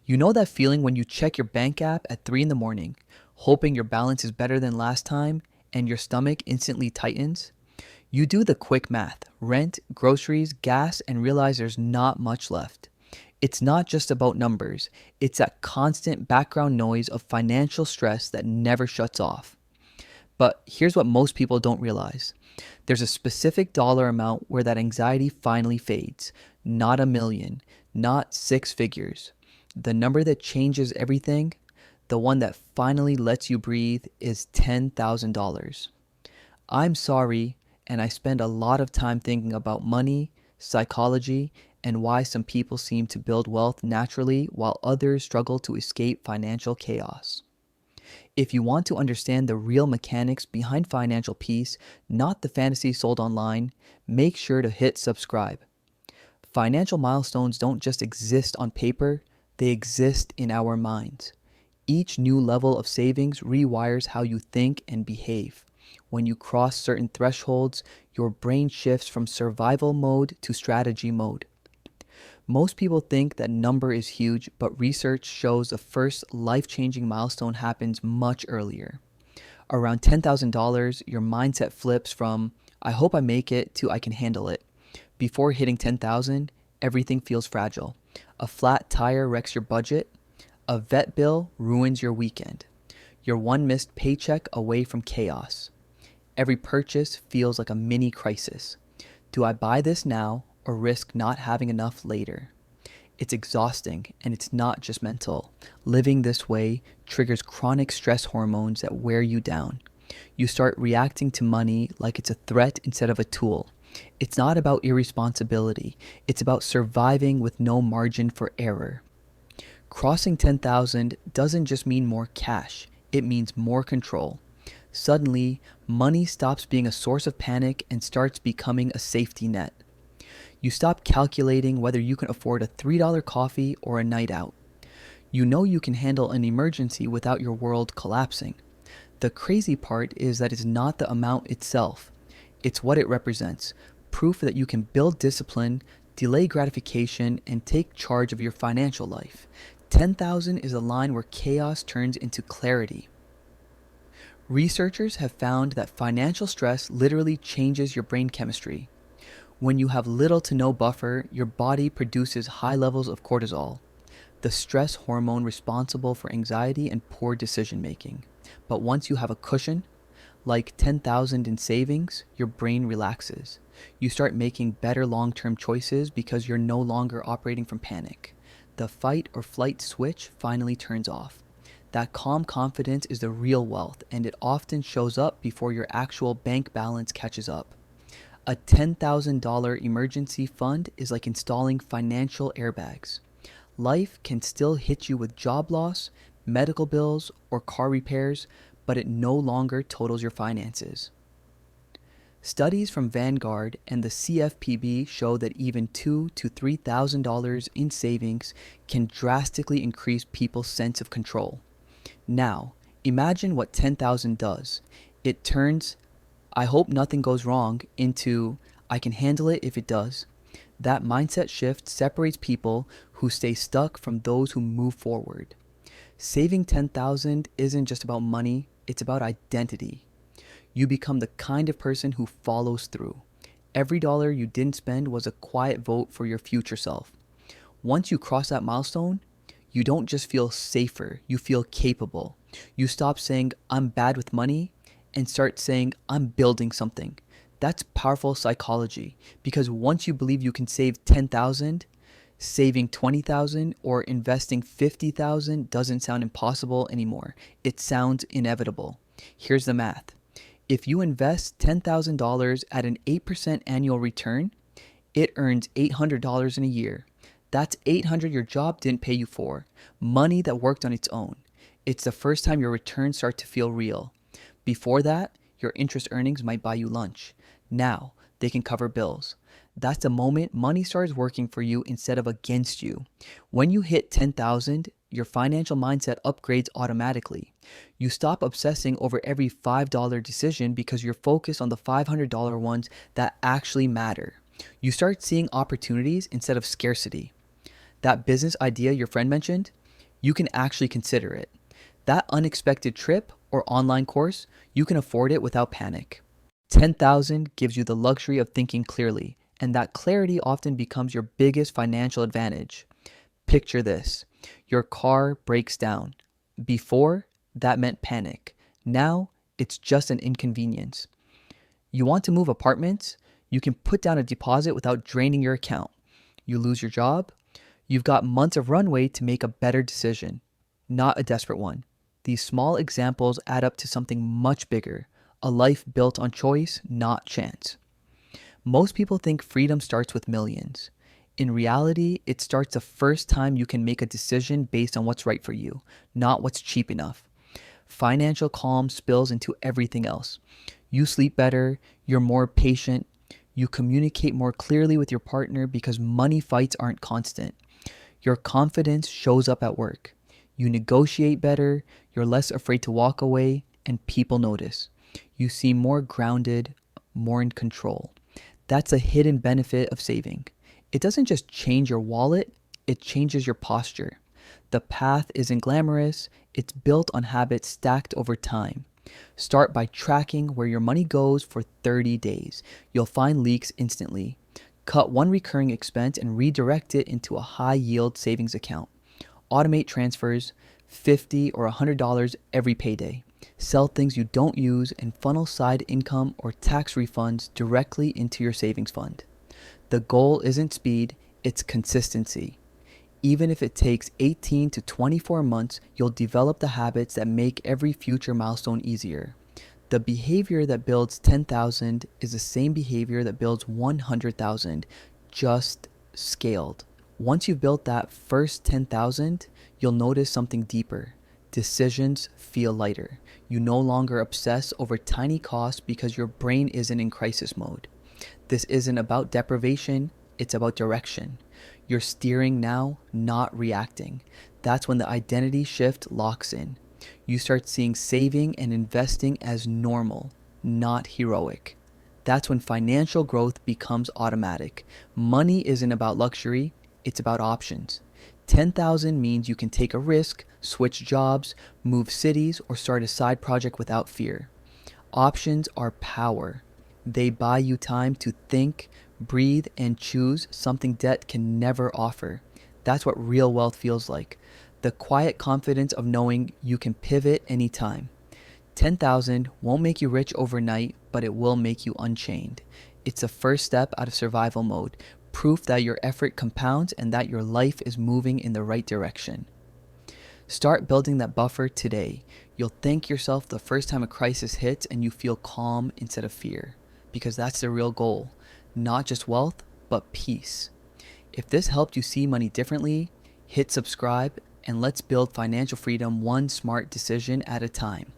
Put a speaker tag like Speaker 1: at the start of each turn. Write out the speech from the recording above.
Speaker 1: You know that feeling when you check your bank app at 3 in the morning, hoping your balance is better than last time, and your stomach instantly tightens? You do the quick math, rent, groceries, gas, and realize there's not much left. It's not just about numbers, it's that constant background noise of financial stress that never shuts off. But here's what most people don't realize: there's a specific dollar amount where that anxiety finally fades. Not a million, not six figures. The number that changes everything, the one that finally lets you breathe, is $10,000. I'm sorry, and I spend a lot of time thinking about money, psychology, and why some people seem to build wealth naturally while others struggle to escape financial chaos. If you want to understand the real mechanics behind financial peace, not the fantasy sold online, make sure to hit subscribe. Financial milestones don't just exist on paper, they exist in our minds. Each new level of savings rewires how you think and behave. When you cross certain thresholds, your brain shifts from survival mode to strategy mode. Most people think that number is huge, but research shows the first life-changing milestone happens much earlier. Around $10,000, your mindset flips from "I hope I make it" to "I can handle it." Before hitting 10,000, everything feels fragile. A flat tire wrecks your budget. A vet bill ruins your weekend. You're one missed paycheck away from chaos. Every purchase feels like a mini crisis. Do I buy this now or risk not having enough later? It's exhausting, and it's not just mental. Living this way triggers chronic stress hormones that wear you down. You start reacting to money like it's a threat instead of a tool. It's not about irresponsibility. It's about surviving with no margin for error. Crossing 10,000 doesn't just mean more cash. It means more control. Suddenly, money stops being a source of panic and starts becoming a safety net. You stop calculating whether you can afford a $3 coffee or a night out. You know you can handle an emergency without your world collapsing. The crazy part is that it's not the amount itself. It's what it represents. Proof that you can build discipline, delay gratification, and take charge of your financial life. 10,000 is a line where chaos turns into clarity. Researchers have found that financial stress literally changes your brain chemistry. When you have little to no buffer, your body produces high levels of cortisol, the stress hormone responsible for anxiety and poor decision making. But once you have a cushion, like 10,000 in savings, your brain relaxes. You start making better long-term choices because you're no longer operating from panic. The fight or flight switch finally turns off. That calm confidence is the real wealth, and it often shows up before your actual bank balance catches up. A $10,000 emergency fund is like installing financial airbags. Life can still hit you with job loss, medical bills, or car repairs, but it no longer totals your finances. Studies from Vanguard and the CFPB show that even $2,000 to $3,000 in savings can drastically increase people's sense of control. Now, imagine what 10,000 does. It turns "I hope nothing goes wrong" into "I can handle it if it does." That mindset shift separates people who stay stuck from those who move forward. Saving 10,000 isn't just about money, it's about identity. You become the kind of person who follows through. Every dollar you didn't spend was a quiet vote for your future self. Once you cross that milestone, you don't just feel safer, you feel capable. You stop saying "I'm bad with money" and start saying "I'm building something." That's powerful psychology, because once you believe you can save 10,000, saving 20,000 or investing 50,000 doesn't sound impossible anymore. It sounds inevitable. Here's the math. If you invest $10,000 at an 8% annual return, it earns $800 in a year. That's 800 your job didn't pay you for. Money that worked on its own. It's the first time your returns start to feel real. Before that, your interest earnings might buy you lunch. Now, they can cover bills. That's the moment money starts working for you instead of against you. When you hit 10,000, your financial mindset upgrades automatically. You stop obsessing over every $5 decision because you're focused on the $500 ones that actually matter. You start seeing opportunities instead of scarcity. That business idea your friend mentioned, you can actually consider it. That unexpected trip or online course, you can afford it without panic. 10,000 gives you the luxury of thinking clearly, and that clarity often becomes your biggest financial advantage. Picture this. Your car breaks down. Before, that meant panic. Now, it's just an inconvenience. You want to move apartments? You can put down a deposit without draining your account. You lose your job? You've got months of runway to make a better decision, not a desperate one. These small examples add up to something much bigger, a life built on choice, not chance. Most people think freedom starts with millions. In reality, it starts the first time you can make a decision based on what's right for you, not what's cheap enough. Financial calm spills into everything else. You sleep better, you're more patient, you communicate more clearly with your partner because money fights aren't constant. Your confidence shows up at work. You negotiate better, you're less afraid to walk away, and people notice. You seem more grounded, more in control. That's a hidden benefit of saving. It doesn't just change your wallet, it changes your posture. The path isn't glamorous, it's built on habits stacked over time. Start by tracking where your money goes for 30 days. You'll find leaks instantly. Cut one recurring expense and redirect it into a high-yield savings account. Automate transfers, $50 or $100 every payday. Sell things you don't use and funnel side income or tax refunds directly into your savings fund. The goal isn't speed, it's consistency. Even if it takes 18 to 24 months, you'll develop the habits that make every future milestone easier. The behavior that builds 10,000 is the same behavior that builds 100,000, just scaled. Once you've built that first 10,000, you'll notice something deeper. Decisions feel lighter. You no longer obsess over tiny costs because your brain isn't in crisis mode. This isn't about deprivation, it's about direction. You're steering now, not reacting. That's when the identity shift locks in. You start seeing saving and investing as normal, not heroic. That's when financial growth becomes automatic. Money isn't about luxury, it's about options. 10,000 means you can take a risk, switch jobs, move cities, or start a side project without fear. Options are power. They buy you time to think, breathe, and choose something debt can never offer. That's what real wealth feels like. The quiet confidence of knowing you can pivot anytime. 10,000 won't make you rich overnight, but it will make you unchained. It's the first step out of survival mode, proof that your effort compounds and that your life is moving in the right direction. Start building that buffer today. You'll thank yourself the first time a crisis hits and you feel calm instead of fear, because that's the real goal. Not just wealth, but peace. If this helped you see money differently, hit subscribe and let's build financial freedom one smart decision at a time.